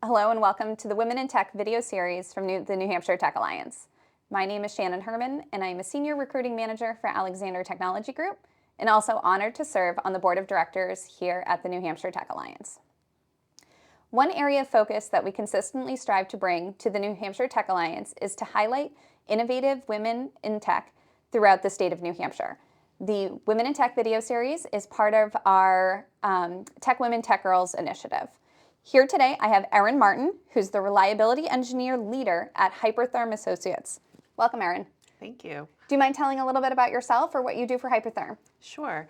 Hello and welcome to the Women in Tech video series from the New Hampshire Tech Alliance. My name is Shannon Herman and I am a Senior Recruiting Manager for Alexander Technology Group and also honored to serve on the Board of Directors here at the New Hampshire Tech Alliance. One area of focus that we consistently strive to bring to the New Hampshire Tech Alliance is to highlight innovative women in tech throughout the state of New Hampshire. The Women in Tech video series is part of our Tech Women, Tech Girls initiative. Here today, I have Erin Martin, who's the Reliability Engineer Leader at Hypertherm Associates. Welcome, Erin. Thank you. Do you mind telling a little bit about yourself or what you do for Hypertherm? Sure.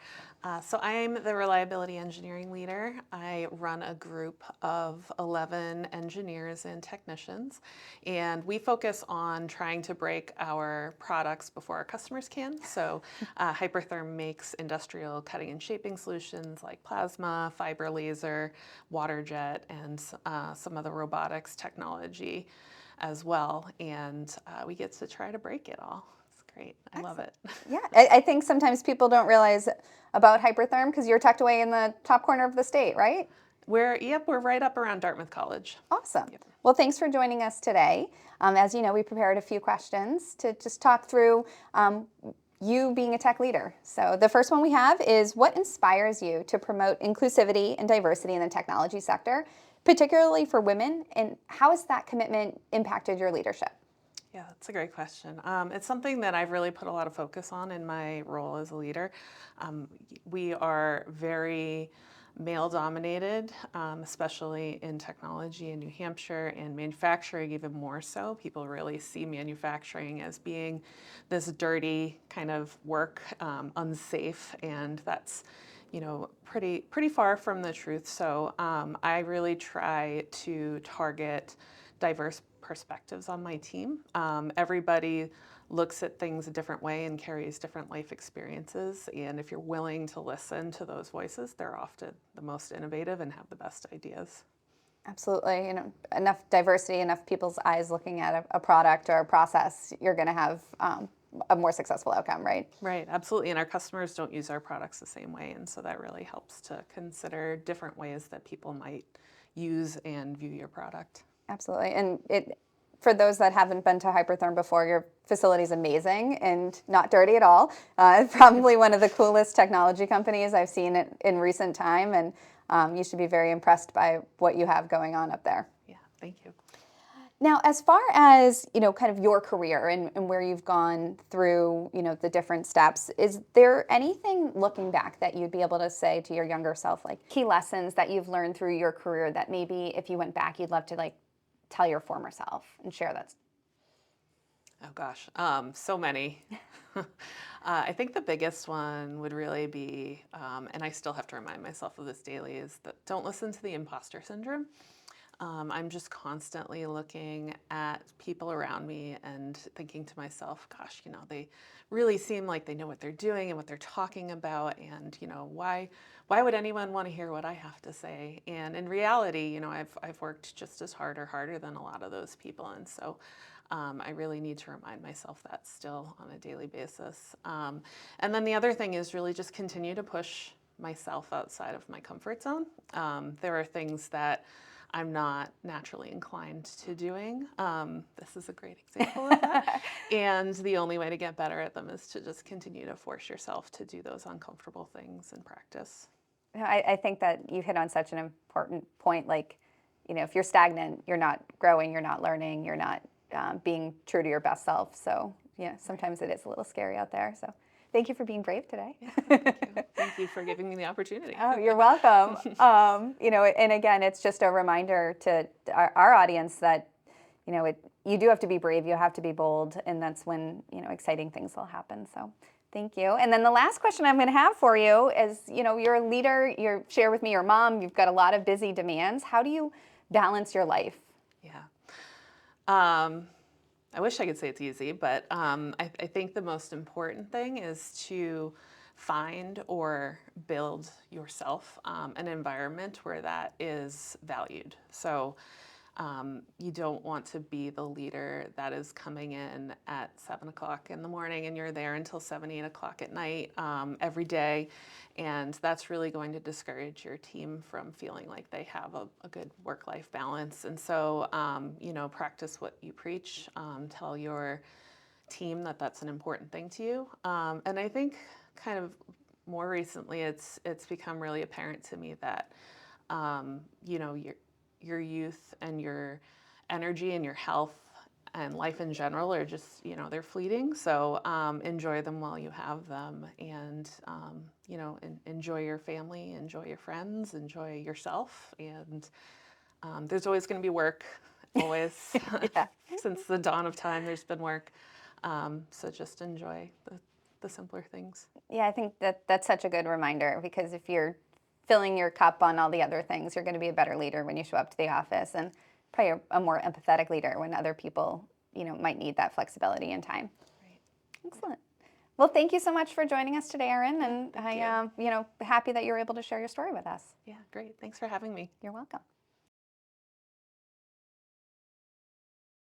So I'm the Reliability Engineering Leader. I run a group of 11 engineers and technicians, and we focus on trying to break our products before our customers can. So Hypertherm makes industrial cutting and shaping solutions like plasma, fiber laser, water jet, and some of the robotics technology as well. And we get to try to break it all. Great. I love it. Yeah, I think sometimes people don't realize about Hypertherm because you're tucked away in the top corner of the state, right? We're right up around Dartmouth College. Awesome. Yep. Well, thanks for joining us today. As you know, we prepared a few questions to just talk through you being a tech leader. So the first one we have is, what inspires you to promote inclusivity and diversity in the technology sector, particularly for women, and how has that commitment impacted your leadership? Yeah, that's a great question. It's something that I've really put a lot of focus on in my role as a leader. We are very male-dominated, especially in technology in New Hampshire, and manufacturing even more so. People really see manufacturing as being this dirty kind of work, unsafe, and that's pretty far from the truth. So I really try to target diverse perspectives on my team. Everybody looks at things a different way and carries different life experiences. And if you're willing to listen to those voices, they're often the most innovative and have the best ideas. Absolutely. Enough diversity, enough people's eyes looking at a product or a process, you're going to have a more successful outcome, right? Right, absolutely. And our customers don't use our products the same way. And so that really helps to consider different ways that people might use and view your product. Absolutely. And for those that haven't been to Hypertherm before, your facility is amazing and not dirty at all. Probably one of the coolest technology companies I've seen in recent time, and you should be very impressed by what you have going on up there. Yeah, thank you. Now, as far as, kind of your career and where you've gone through, the different steps, is there anything looking back that you'd be able to say to your younger self, like key lessons that you've learned through your career that maybe if you went back, you'd love to tell your former self and share that? Oh gosh, so many. I think the biggest one would really be, and I still have to remind myself of this daily, is that don't listen to the imposter syndrome. I'm just constantly looking at people around me and thinking to myself, gosh, they really seem like they know what they're doing and what they're talking about, and why would anyone want to hear what I have to say? And in reality, I've worked just as hard or harder than a lot of those people, and so I really need to remind myself that still on a daily basis. And then the other thing is really just continue to push myself outside of my comfort zone. There are things that I'm not naturally inclined to doing. This is a great example of that. And the only way to get better at them is to just continue to force yourself to do those uncomfortable things in practice. I think that you hit on such an important point. If you're stagnant, you're not growing, you're not learning, you're not being true to your best self. So, sometimes it is a little scary out there. So thank you for being brave today. Yeah, thank you. Thank you for giving me the opportunity. Oh, you're welcome. And again, it's just a reminder to our audience that, you do have to be brave, you have to be bold, and that's when, exciting things will happen. So thank you. And then the last question I'm going to have for you is, you're a leader, you share with me your mom, you've got a lot of busy demands. How do you balance your life? Yeah. I wish I could say it's easy, but I think the most important thing is to find or build yourself an environment where that is valued. So You don't want to be the leader that is coming in at 7 o'clock in the morning and you're there until 7, 8 o'clock at night every day. And that's really going to discourage your team from feeling like they have a good work-life balance. And so, practice what you preach. Tell your team that that's an important thing to you. And I think kind of more recently, it's become really apparent to me that, your youth and your energy and your health and life in general are just, they're fleeting. So enjoy them while you have them, and, enjoy your family, enjoy your friends, enjoy yourself. And there's always going to be work, always. Yeah. Since the dawn of time, there's been work. So just enjoy the simpler things. Yeah, I think that's such a good reminder, because if you're filling your cup on all the other things, you're going to be a better leader when you show up to the office, and probably a more empathetic leader when other people, might need that flexibility and time. Right. Excellent. Well, thank you so much for joining us today, Erin, and Thank you. happy that you were able to share your story with us. Yeah, great. Thanks for having me. You're welcome.